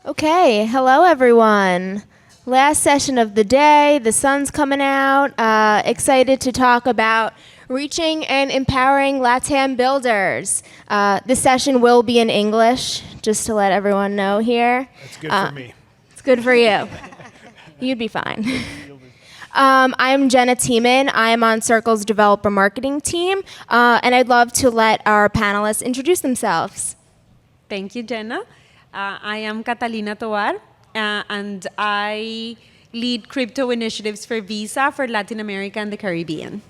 Okay, hello everyone. Last session of the day, the sun's coming out. Excited to talk about reaching and empowering LATAM builders. This session will be in English, just to let everyone know here. That's good for me. It's good for you. You'd be fine. I'm Jenna Tiemann. I'm on Circle's developer marketing team, and I'd love to let our panelists introduce themselves. Thank you, Jenna. I am Catalina Tobar, and I lead crypto initiatives for Visa for Latin America and the Caribbean.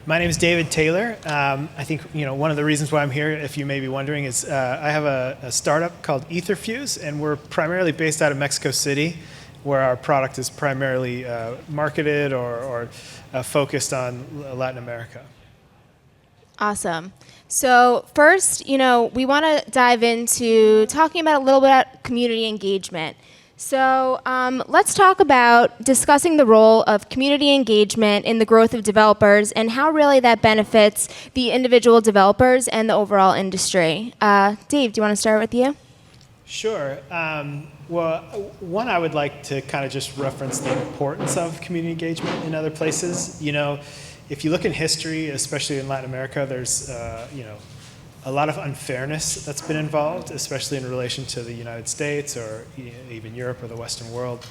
My name is David Taylor. I think one of the reasons why I'm here, if you may be wondering, is I have a startup called Etherfuse, and we're primarily based out of Mexico City, where our product is primarily marketed or focused on Latin America. Awesome. So first, we want to dive into talking about a little bit about community engagement. So let's talk about discussing the role of community engagement in the growth of developers and how really that benefits the individual developers and the overall industry. Dave, do you want to start with you? Sure. Well, one, I would like to kind of just reference the importance of community engagement in other places. If you look in history, especially in Latin America, there's a lot of unfairness that's been involved, especially in relation to the United States or even Europe or the Western world.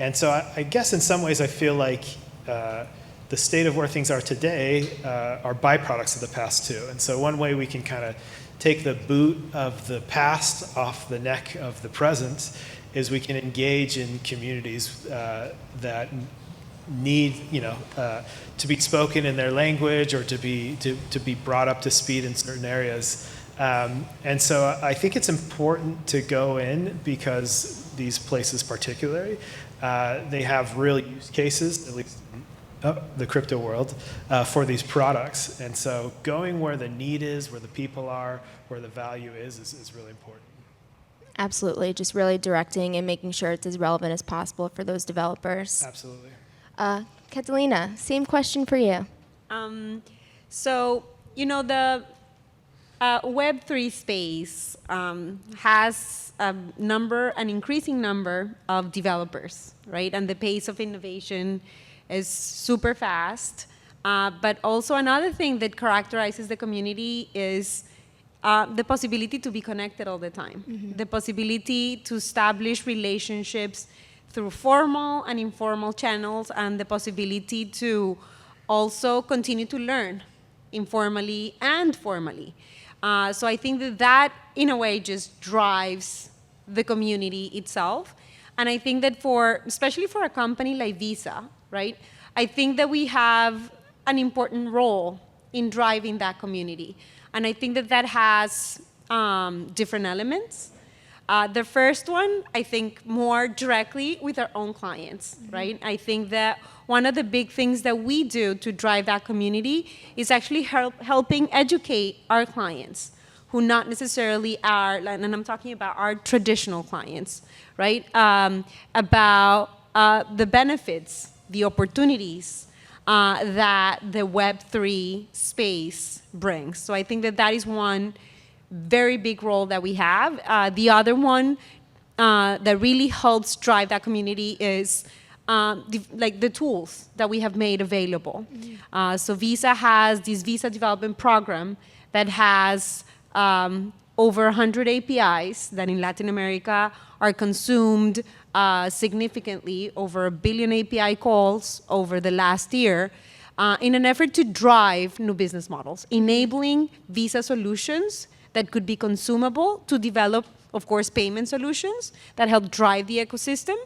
And so I guess in some ways I feel like the state of where things are today are byproducts of the past too. And so one way we can kind of take the boot of the past off the neck of the present is we can engage in communities that need to be spoken in their language or to be brought up to speed in certain areas. And so I think it's important to go in because these places particularly, they have real use cases, at least in the crypto world, for these products. And so going where the need is, where the people are, where the value is really important. Absolutely. Just really directing and making sure it's as relevant as possible for those developers. Absolutely. Catalina, same question for you. So, the Web3 space has an increasing number of developers, right? And the pace of innovation is super fast. But also another thing that characterizes the community is the possibility to be connected all the time. Mm-hmm. The possibility to establish relationships through formal and informal channels, and the possibility to also continue to learn informally and formally. So I think that in a way just drives the community itself. And I think that especially for a company like Visa, right? I think that we have an important role in driving that community. And I think that has different elements. The first one, I think more directly with our own clients, mm-hmm. right? I think that one of the big things that we do to drive that community is actually helping educate our clients who not necessarily are, and I'm talking about our traditional clients, right? About the benefits, the opportunities that the Web3 space brings. So I think that is one very big role that we have. The other one that really helps drive that community is the tools that we have made available. Mm-hmm. So Visa has this Visa development program that has over 100 APIs that in Latin America are consumed significantly, over 1 billion API calls over the last year, in an effort to drive new business models, enabling Visa solutions that could be consumable to develop, of course, payment solutions that help drive the ecosystem.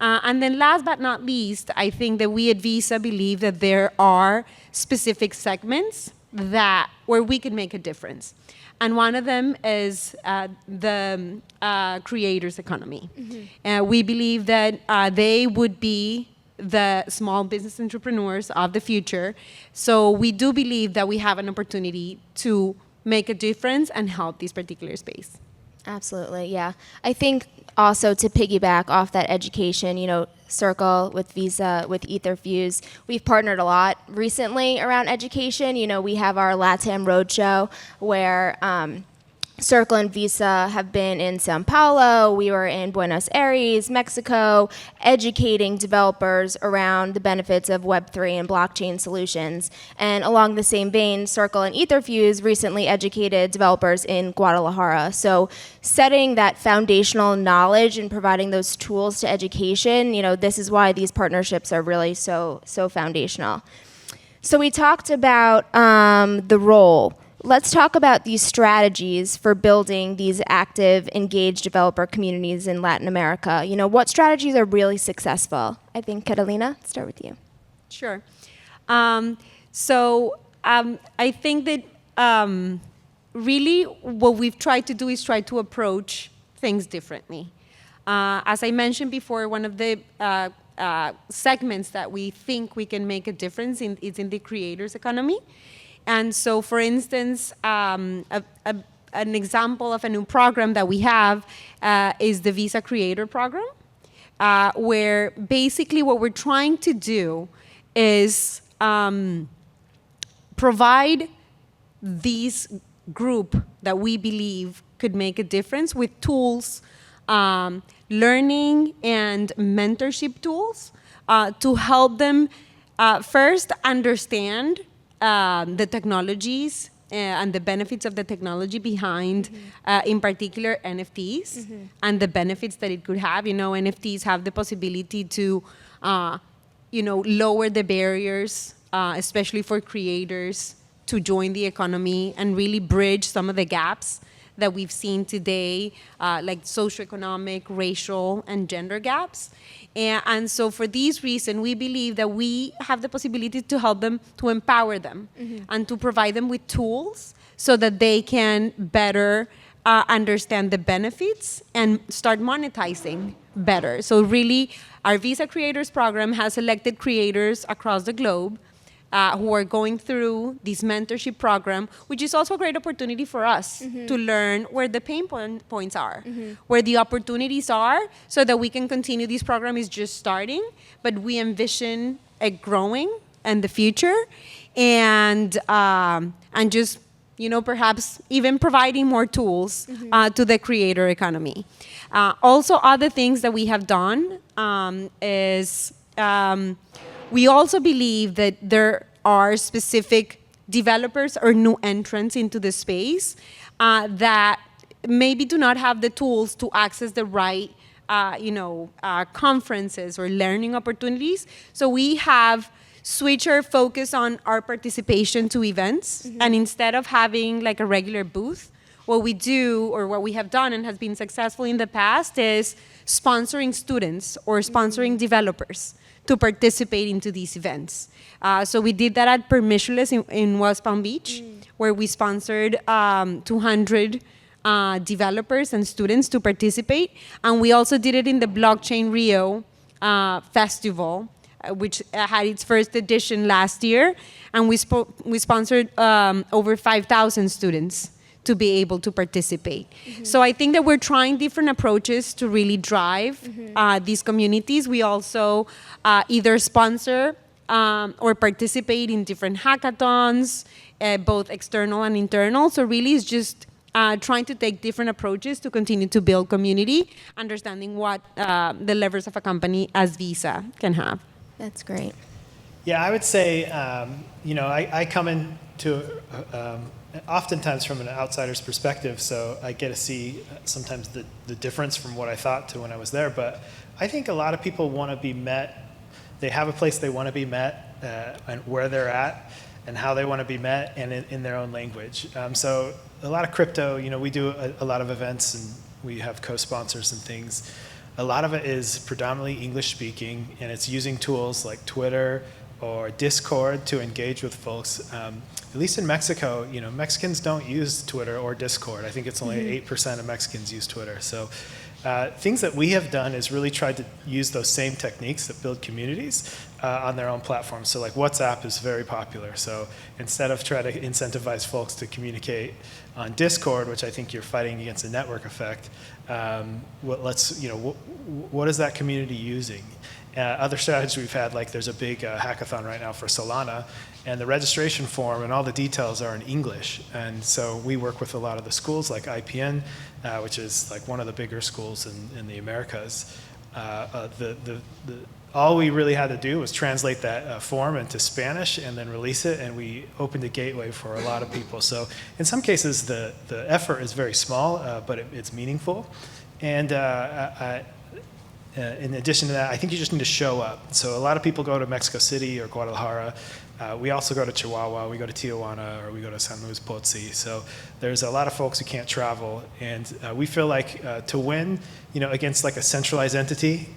And then last but not least, I think that we at Visa believe that there are specific segments where we can make a difference. And one of them is the creators economy. Mm-hmm. We believe that they would be the small business entrepreneurs of the future. So we do believe that we have an opportunity to make a difference and help this particular space. Absolutely, yeah. I think also to piggyback off that education, Circle with Visa, with Etherfuse, we've partnered a lot recently around education. We have our LATAM Roadshow where Circle and Visa have been in Sao Paulo. We were in Buenos Aires, Mexico, educating developers around the benefits of Web3 and blockchain solutions. And along the same vein, Circle and Etherfuse recently educated developers in Guadalajara. So setting that foundational knowledge and providing those tools to education, this is why these partnerships are really so foundational. So we talked about the role. Let's talk about these strategies for building these active, engaged developer communities in Latin America. What strategies are really successful? I think, Catalina, let's start with you. Sure. I think that really what we've tried to do is try to approach things differently. As I mentioned before, one of the segments that we think we can make a difference in is in the creators economy. And so, for instance, an example of a new program that we have is the Visa Creator Program, where basically what we're trying to do is provide this group that we believe could make a difference with tools, learning and mentorship tools to help them first understand the technologies and the benefits of the technology behind, in particular, NFTs and the benefits that it could have. NFTs have the possibility to, lower the barriers, especially for creators, to join the economy and really bridge some of the gaps that we've seen today, like socioeconomic, racial, and gender gaps. And so for these reasons, we believe that we have the possibility to help them, to empower them, and to provide them with tools so that they can better understand the benefits and start monetizing better. So really, our Visa Creators Program has selected creators across the globe who are going through this mentorship program, which is also a great opportunity for us to learn where the pain points are, where the opportunities are, so that we can continue. This program is just starting, but we envision it growing in the future, and just perhaps even providing more tools to the creator economy. Also, other things that we have done is. We also believe that there are specific developers or new entrants into the space that maybe do not have the tools to access the right, conferences or learning opportunities. So we have switched our focus on our participation to events, and instead of having like a regular booth, what we do, or what we have done and has been successful in the past, is sponsoring students or sponsoring developers to participate into these events. So we did that at Permissionless in West Palm Beach, where we sponsored 200 developers and students to participate. And we also did it in the Blockchain Rio Festival, which had its first edition last year. And we sponsored over 5,000 students to be able to participate. So I think that we're trying different approaches to really drive these communities. We also either sponsor or participate in different hackathons, both external and internal. So really it's just trying to take different approaches to continue to build community, understanding what the levers of a company as Visa can have. That's great. Yeah, I would say, I come into oftentimes from an outsider's perspective, so I get to see sometimes the difference from what I thought to when I was there. But I think a lot of people want to be met. They have a place they want to be met, and where they're at, and how they want to be met, and in their own language. So a lot of crypto, we do a lot of events, and we have co-sponsors and things. A lot of it is predominantly English speaking, and it's using tools like Twitter or Discord to engage with folks. At least in Mexico, Mexicans don't use Twitter or Discord. I think it's only 8% of Mexicans use Twitter. So things that we have done is really tried to use those same techniques that build communities on their own platforms. So like WhatsApp is very popular. So instead of trying to incentivize folks to communicate on Discord, which I think you're fighting against a network effect, what is that community using? Other strategies we've had, like there's a big hackathon right now for Solana, and the registration form and all the details are in English. And so we work with a lot of the schools like IPN, which is like one of the bigger schools in the Americas. All we really had to do was translate that form into Spanish and then release it, and we opened a gateway for a lot of people. So in some cases, the effort is very small, but it's meaningful. And in addition to that, I think you just need to show up. So a lot of people go to Mexico City or Guadalajara. We also go to Chihuahua, we go to Tijuana, or we go to San Luis Potosí. So there's a lot of folks who can't travel, and we feel like to win, against like a centralized entity,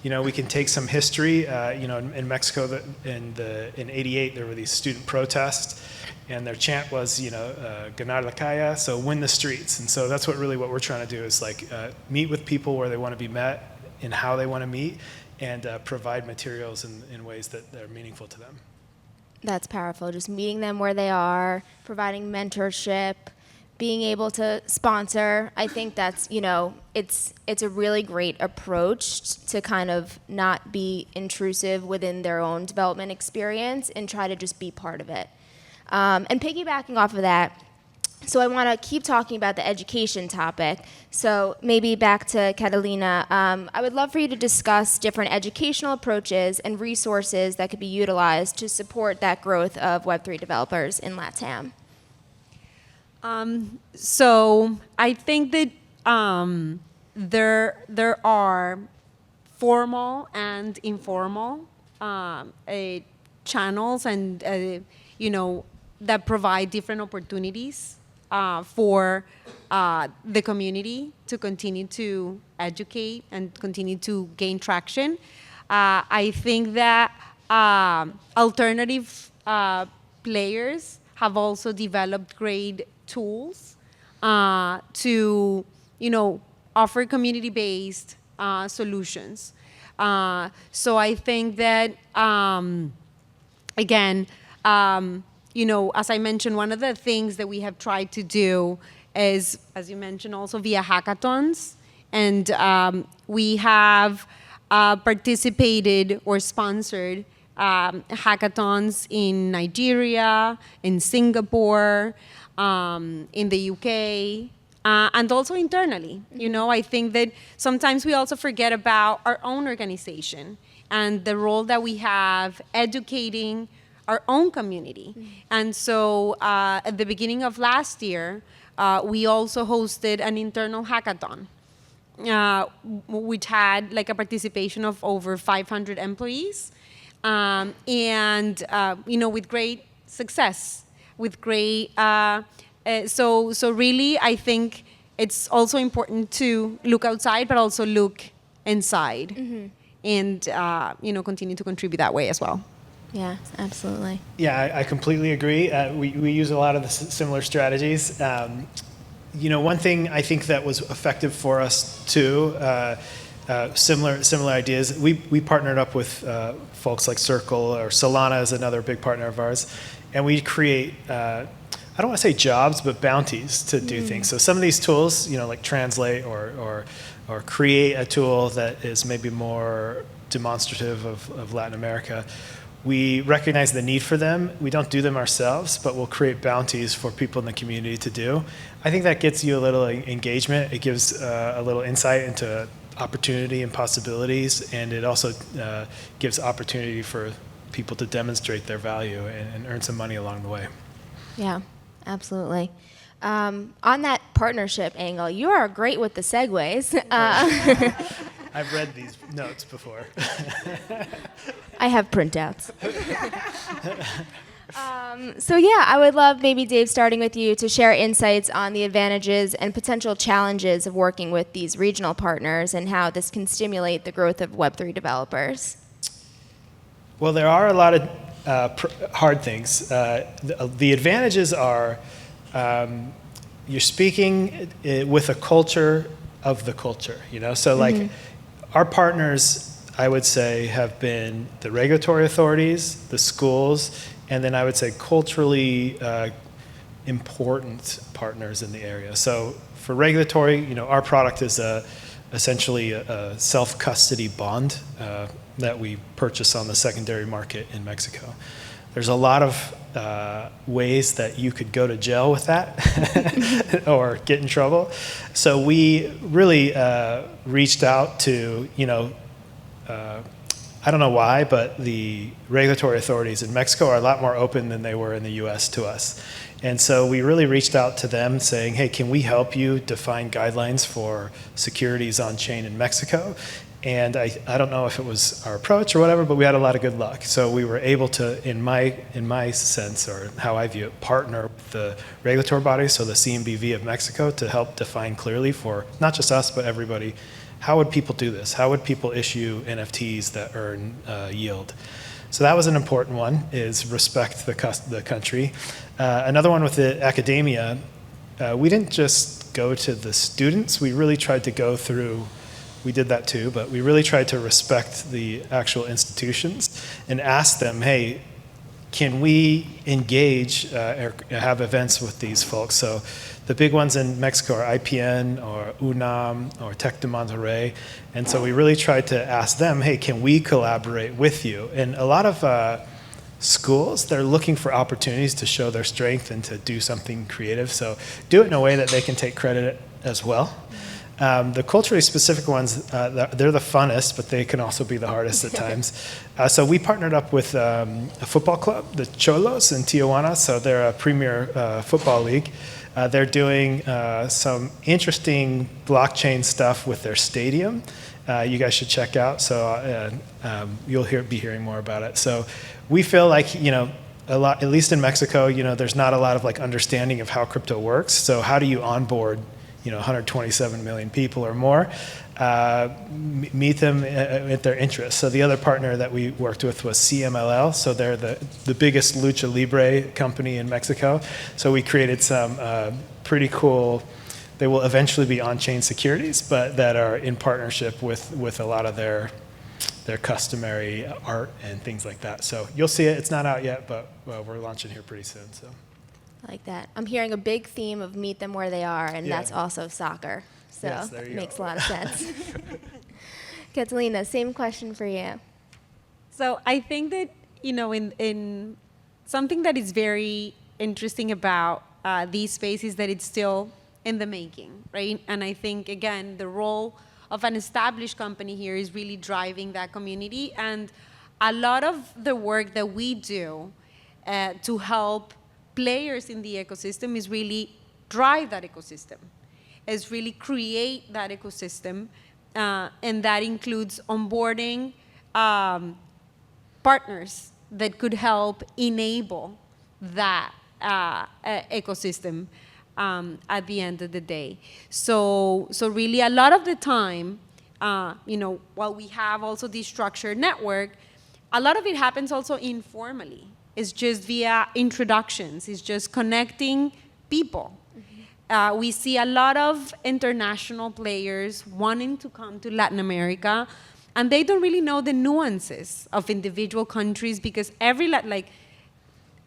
we can take some history. In Mexico, in '88, there were these student protests, and their chant was, ganar la calle, so win the streets. And so that's what we're trying to do is like meet with people where they want to be met and how they want to meet, and provide materials in ways that are meaningful to them. That's powerful. Just meeting them where they are, providing mentorship, being able to sponsor. I think that's, it's a really great approach to kind of not be intrusive within their own development experience and try to just be part of it. And piggybacking off of that, so I want to keep talking about the education topic. So maybe back to Catalina, I would love for you to discuss different educational approaches and resources that could be utilized to support that growth of Web3 developers in LATAM. So I think that there are formal and informal channels and that provide different opportunities for the community to continue to educate and continue to gain traction. I think that alternative players have also developed great tools to offer community-based solutions. So I think that again, as I mentioned, one of the things that we have tried to do is, as you mentioned, also via hackathons. And we have participated or sponsored hackathons in Nigeria, in Singapore, in the UK, and also internally. I think that sometimes we also forget about our own organization and the role that we have educating our own community. And so at the beginning of last year, we also hosted an internal hackathon, which had like a participation of over 500 employees, and with great success, with great. So really, I think it's also important to look outside, but also look inside, and continue to contribute that way as well. Yeah, absolutely. Yeah, I completely agree. We use a lot of the similar strategies. One thing I think that was effective for us too, similar ideas. We partnered up with folks like Circle, or Solana is another big partner of ours, and we create, I don't want to say jobs, but bounties to do things. So some of these tools, like Translate or create a tool that is maybe more demonstrative of Latin America. We recognize the need for them. We don't do them ourselves, but we'll create bounties for people in the community to do. I think that gets you a little engagement. It gives a little insight into opportunity and possibilities, and it also gives opportunity for people to demonstrate their value and earn some money along the way. Yeah, absolutely. On that partnership angle, you are great with the segues. I've read these notes before. I have printouts. So yeah, I would love maybe, Dave, starting with you, to share insights on the advantages and potential challenges of working with these regional partners and how this can stimulate the growth of Web3 developers. Well, there are a lot of hard things. The advantages are you're speaking with a culture of the culture, So like our partners, I would say, have been the regulatory authorities, the schools, and then I would say culturally important partners in the area. So for regulatory, our product is a essentially a self-custody bond that we purchase on the secondary market in Mexico. There's a lot of ways that you could go to jail with that or get in trouble. So we really reached out to, I don't know why, but the regulatory authorities in Mexico are a lot more open than they were in the US to us. And so we really reached out to them saying, hey, can we help you define guidelines for securities on chain in Mexico? And I don't know if it was our approach or whatever, but we had a lot of good luck. So we were able to, in my sense, or how I view it, partner with the regulatory bodies, so the CNBV of Mexico, to help define clearly for not just us, but everybody, how would people do this? How would people issue NFTs that earn yield? So that was an important one, is respect the country. Another one with the academia, we didn't just go to the students, we really tried to go through, we did that too, but we really tried to respect the actual institutions and ask them, hey, can we engage or have events with these folks? So the big ones in Mexico are IPN or UNAM or Tec de Monterrey. And so we really tried to ask them, hey, can we collaborate with you? And a lot of schools, they're looking for opportunities to show their strength and to do something creative. So do it in a way that they can take credit as well. The culturally specific ones, they're the funnest, but they can also be the hardest at times. So we partnered up with a football club, the Cholos in Tijuana. So they're a premier football league. They're doing some interesting blockchain stuff with their stadium. You guys should check out. So you'll be hearing more about it. So we feel like, a lot, at least in Mexico, there's not a lot of understanding of how crypto works. So how do you onboard 127 million people or more, meet them at their interests. So the other partner that we worked with was CMLL. So they're the biggest lucha libre company in Mexico. So we created some pretty cool, they will eventually be on-chain securities, but that are in partnership with a lot of their customary art and things like that. So you'll see it. It's not out yet, but we're launching here pretty soon. So. I like that. I'm hearing a big theme of meet them where they are, and that's also soccer. So yes, it makes a lot of sense. Catalina, same question for you. So I think that, in something that is very interesting about these spaces, that it's still in the making, right? And I think, again, the role of an established company here is really driving that community. And a lot of the work that we do to help players in the ecosystem is really drive that ecosystem, is really create that ecosystem, and that includes onboarding partners that could help enable that ecosystem at the end of the day. So really a lot of the time, while we have also this structured network, a lot of it happens also informally. It's just via introductions. It's just connecting people. Mm-hmm. We see a lot of international players wanting to come to Latin America, and they don't really know the nuances of individual countries, because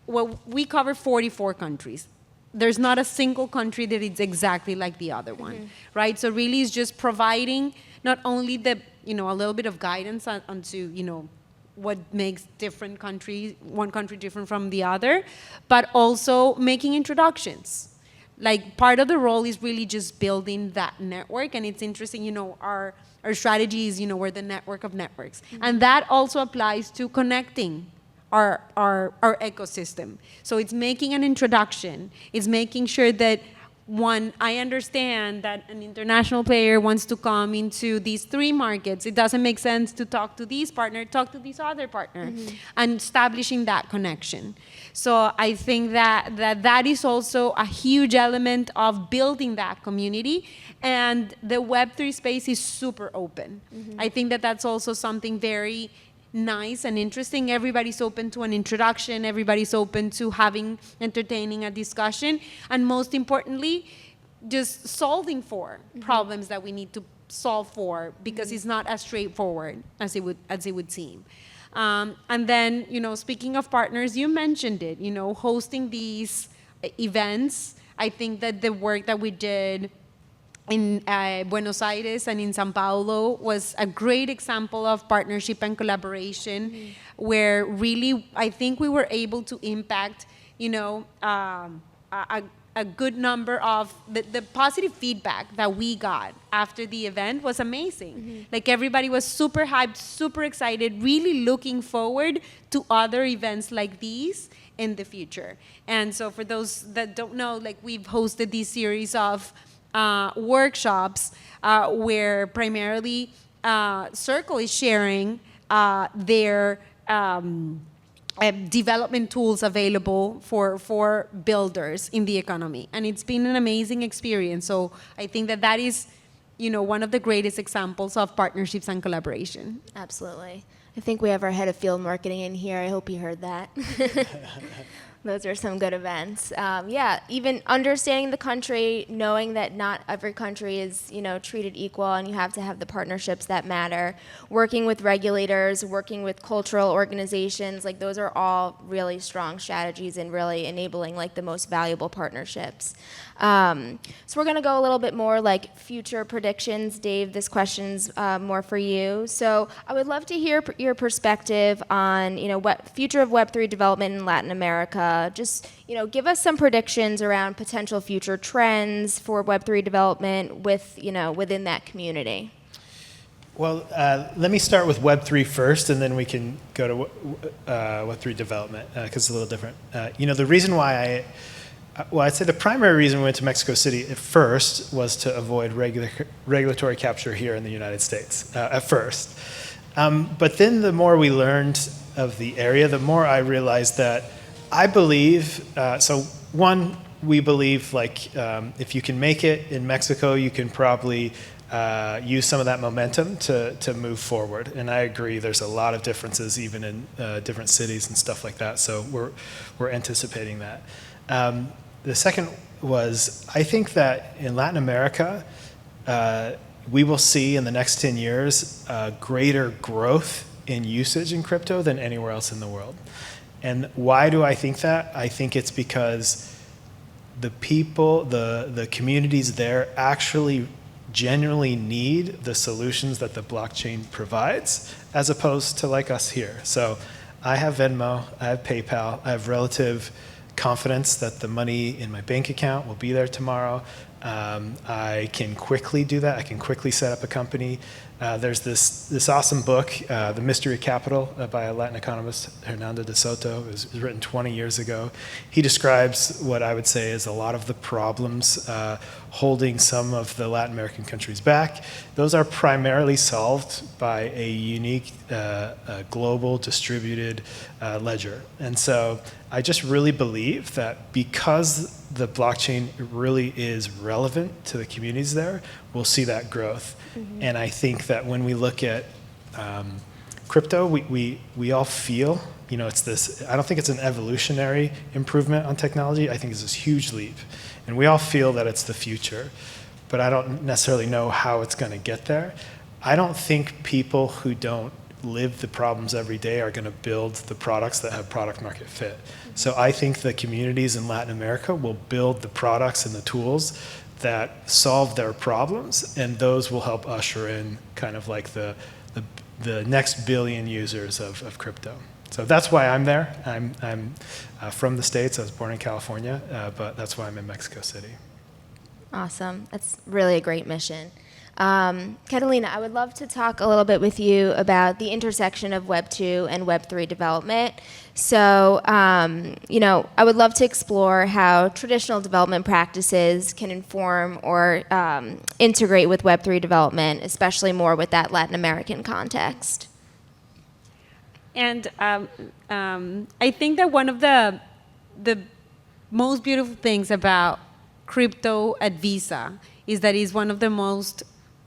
we cover 44 countries. There's not a single country that is exactly like the other one, mm-hmm. right? So really it's just providing not only a little bit of guidance onto, what makes one country different from the other, but also making introductions. Part of the role is really just building that network. And it's interesting, our strategy is, we're the network of networks. Mm-hmm. And that also applies to connecting our ecosystem. So it's making an introduction. It's making sure that, one, I understand that an international player wants to come into these 3 markets. It doesn't make sense to talk to this partner, talk to this other partner, mm-hmm. and establishing that connection. So I think that is also a huge element of building that community. And the Web3 space is super open. Mm-hmm. I think that's also something very nice and interesting. Everybody's open to an introduction. Everybody's open to entertaining a discussion. And most importantly, just solving for mm-hmm. problems that we need to solve for, because mm-hmm. it's not as straightforward as it would seem. And then, speaking of partners, you mentioned it, hosting these events. I think that the work that we did in Buenos Aires and in São Paulo was a great example of partnership and collaboration, where really I think we were able to impact, a good number of the positive feedback that we got after the event was amazing. Like everybody was super hyped, super excited, really looking forward to other events like these in the future. And so for those that don't know, like we've hosted these series of workshops where primarily Circle is sharing their development tools available for builders in the economy. And it's been an amazing experience. So I think that is, one of the greatest examples of partnerships and collaboration. Absolutely. I think we have our head of field marketing in here. I hope you heard that. Those are some good events. Even understanding the country, knowing that not every country is, treated equal, and you have to have the partnerships that matter. Working with regulators, working with cultural organizations, like those are all really strong strategies in really enabling like the most valuable partnerships. So we're going to go a little bit more like future predictions. Dave, this question's more for you. So I would love to hear your perspective on, what future of Web3 development in Latin America. Just, give us some predictions around potential future trends for Web3 development within that community. Well, let me start with Web3 first, and then we can go to Web3 development, because it's a little different. The reason why I'd say the primary reason we went to Mexico City at first was to avoid regulatory capture here in the United States, at first. But then the more we learned of the area, the more I realized that I believe, we believe if you can make it in Mexico, you can probably use some of that momentum to move forward. And I agree, there's a lot of differences even in different cities and stuff like that. So we're anticipating that. The second was, I think that in Latin America, we will see in the next 10 years greater growth in usage in crypto than anywhere else in the world. And why do I think that? I think it's because the people, the communities there actually genuinely need the solutions that the blockchain provides, as opposed to like us here. So I have Venmo, I have PayPal, I have relative confidence that the money in my bank account will be there tomorrow. I can quickly do that. I can quickly set up a company. There's this awesome book, The Mystery of Capital, by a Latin economist, Hernando de Soto. It was written 20 years ago. He describes what I would say is a lot of the problems holding some of the Latin American countries back. Those are primarily solved by a unique global distributed ledger. And so I just really believe that because the blockchain really is relevant to the communities there, we'll see that growth. Mm-hmm. And I think that when we look at crypto, we all feel, it's this, I don't think it's an evolutionary improvement on technology. I think it's this huge leap. And we all feel that it's the future, but I don't necessarily know how it's going to get there. I don't think people who don't live the problems every day are going to build the products that have product market fit. So I think the communities in Latin America will build the products and the tools that solve their problems, and those will help usher in kind of like the next billion users of crypto. So that's why I'm there. I'm from the States. I was born in California, but that's why I'm in Mexico City. Awesome. That's really a great mission. Catalina, I would love to talk a little bit with you about the intersection of Web 2 and Web 3 development. So, I would love to explore how traditional development practices can inform or integrate with Web 3 development, especially more with that Latin American context. And I think that one of the most beautiful things about crypto at Visa is that it's one of the most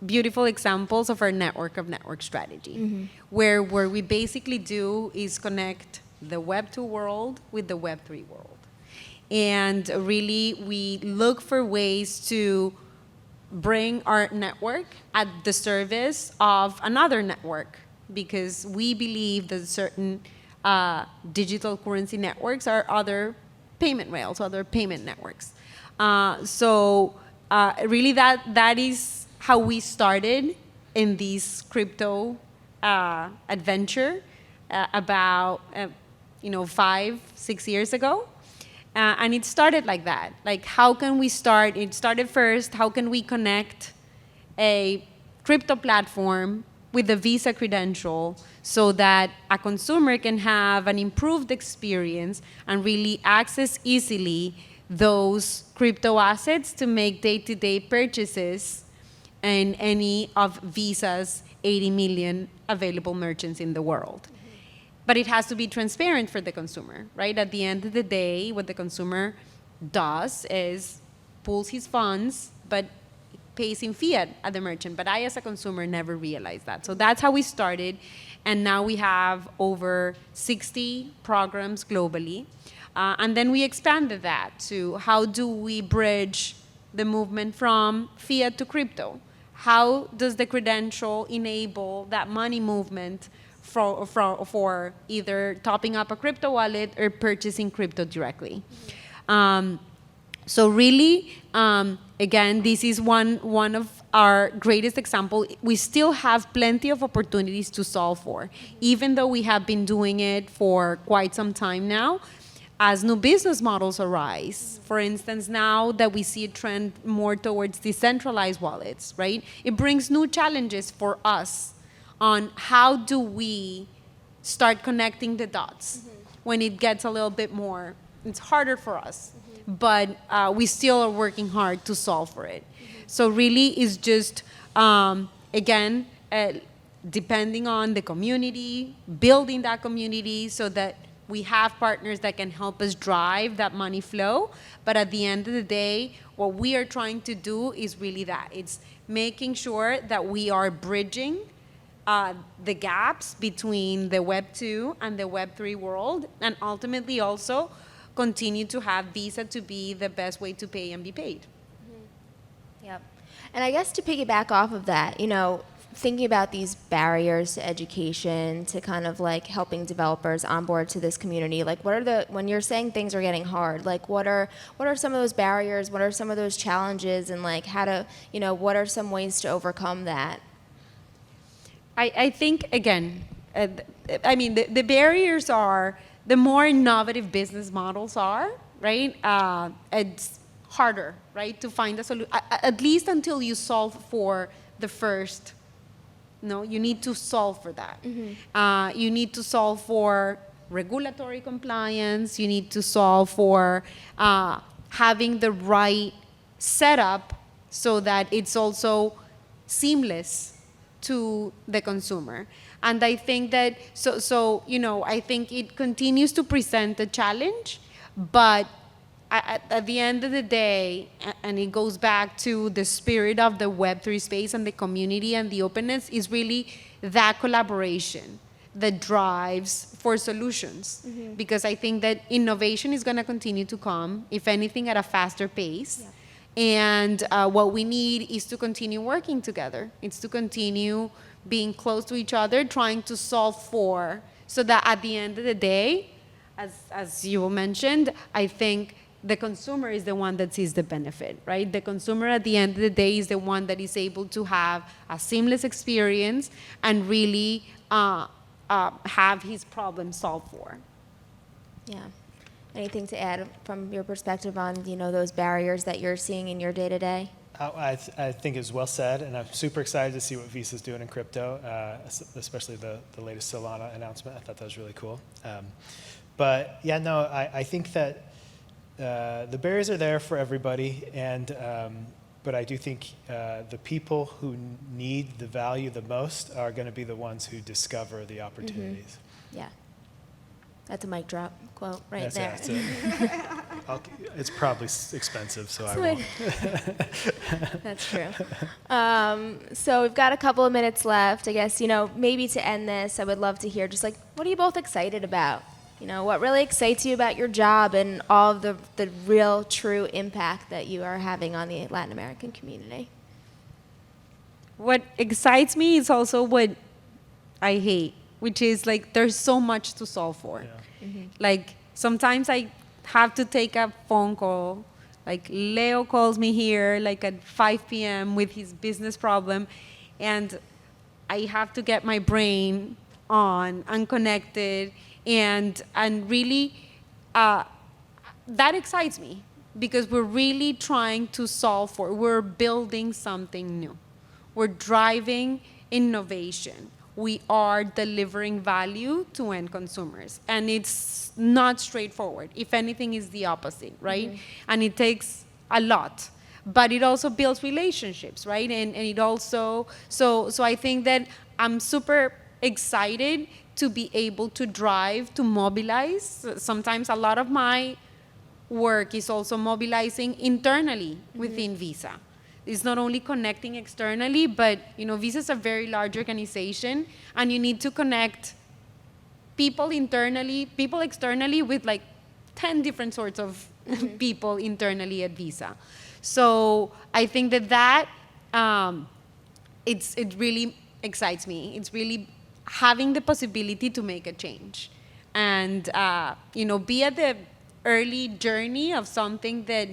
beautiful examples of our network of network strategy, mm-hmm. where we basically do is connect the Web 2 world with the Web 3 world. And really, we look for ways to bring our network at the service of another network, because we believe that certain digital currency networks are other payment rails, other payment networks. So really that is how we started in this crypto adventure about 5-6 years ago. And it started like that. Like, how can we start? It started first, how can we connect a crypto platform with a Visa credential so that a consumer can have an improved experience and really access easily those crypto assets to make day-to-day purchases in any of Visa's 80 million available merchants in the world. But it has to be transparent for the consumer, right? At the end of the day, what the consumer does is pulls his funds, but pays in fiat at the merchant. But I, as a consumer, never realized that. So that's how we started. And now we have over 60 programs globally. And then we expanded that to how do we bridge the movement from fiat to crypto? How does the credential enable that money movement for either topping up a crypto wallet or purchasing crypto directly? So really, again, this is one of our greatest example. We still have plenty of opportunities to solve for, even though we have been doing it for quite some time now. As new business models arise, for instance, now that we see a trend more towards decentralized wallets, right? It brings new challenges for us on how do we start connecting the dots when it gets a little bit more, it's harder for us, but we still are working hard to solve for it. So really it's just, again, depending on the community, building that community so that we have partners that can help us drive that money flow. But at the end of the day, what we are trying to do is really that. It's making sure that we are bridging the gaps between the Web 2 and the Web 3 world, and ultimately also continue to have Visa to be the best way to pay and be paid. Yep. And I guess to piggyback off of that, thinking about these barriers to education, to kind of like helping developers onboard to this community, like when you're saying things are getting hard, like what are some of those barriers, what are some of those challenges, and like how to, what are some ways to overcome that? I think, again, the barriers are, the more innovative business models are, right? It's harder, right, to find a solution, at least until you solve for the first. No, you need to solve for that. You need to solve for regulatory compliance. You need to solve for having the right setup so that it's also seamless to the consumer. And I think that, I think it continues to present a challenge, but at the end of the day, and it goes back to the spirit of the Web3 space and the community and the openness, is really that collaboration that drives for solutions. Because I think that innovation is going to continue to come, if anything, at a faster pace. Yeah. And what we need is to continue working together. It's to continue being close to each other, trying to solve for, so that at the end of the day, as you mentioned, I think the consumer is the one that sees the benefit, right? The consumer at the end of the day is the one that is able to have a seamless experience and really have his problem solved for. Yeah. Anything to add from your perspective on, those barriers that you're seeing in your day-to-day? I think it's well said, and I'm super excited to see what Visa's doing in crypto, especially the latest Solana announcement. I thought that was really cool. But yeah, no, I think that the barriers are there for everybody, and but I do think the people who need the value the most are going to be the ones who discover the opportunities. Yeah. That's a mic drop quote right That's there. That's it. It's probably expensive, so I won't. That's true. So we've got a couple of minutes left. I guess, maybe to end this, I would love to hear just like, what are you both excited about? What really excites you about your job and all of the real, true impact that you are having on the Latin American community? What excites me is also what I hate, which is like there's so much to solve for. Yeah. Like sometimes I have to take a phone call Like Leo calls me here like at 5 p.m. with his business problem, and I have to get my brain on and connected, and really that excites me because we're really trying to we're building something new. We're driving innovation. We are delivering value to end consumers. And it's not straightforward. If anything, it's the opposite, right? Mm-hmm. And it takes a lot. But it also builds relationships, right? And it also, so I think that I'm super excited to be able to drive, to mobilize. Sometimes a lot of my work is also mobilizing internally within Visa. It's not only connecting externally, but Visa is a very large organization, and you need to connect people internally, people externally with like 10 different sorts of people internally at Visa. So I think that it really excites me. It's really having the possibility to make a change, and be at the early journey of something that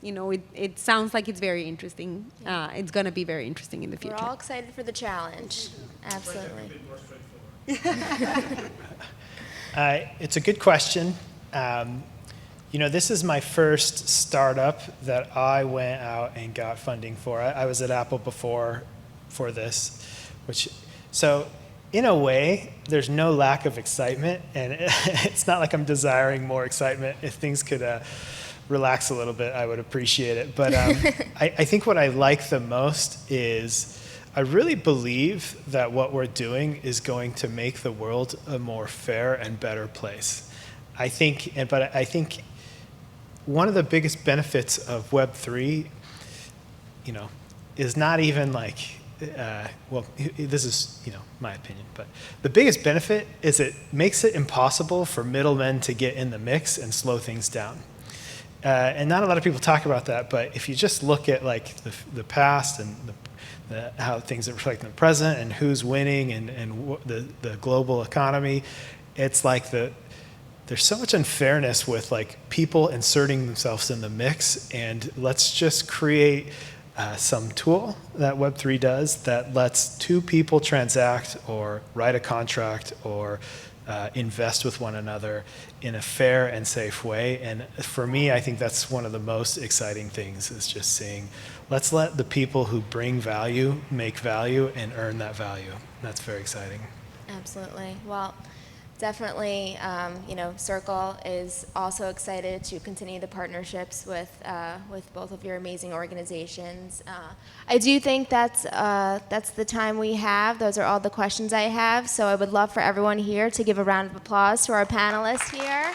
it sounds like it's very interesting. It's going to be very interesting in the future. We're all excited for the challenge. Absolutely. It's a good question. This is my first startup that I went out and got funding for. I was at Apple before for this, so in a way, there's no lack of excitement, and it's not like I'm desiring more excitement. If things could relax a little bit, I would appreciate it. But I think what I like the most is I really believe that what we're doing is going to make the world a more fair and better place. I think one of the biggest benefits of Web3, is not even like, this is, my opinion, but the biggest benefit is it makes it impossible for middlemen to get in the mix and slow things down. And not a lot of people talk about that, but if you just look at like the past and how things reflect in the present and who's winning and the global economy, it's like there's so much unfairness with like people inserting themselves in the mix, and let's just create some tool that Web3 does that lets two people transact or write a contract or invest with one another in a fair and safe way. And for me, I think that's one of the most exciting things, is just seeing, let's let the people who bring value make value and earn that value. That's very exciting. Absolutely. Well, definitely, Circle is also excited to continue the partnerships with both of your amazing organizations. I do think that's the time we have. Those are all the questions I have. So I would love for everyone here to give a round of applause to our panelists here.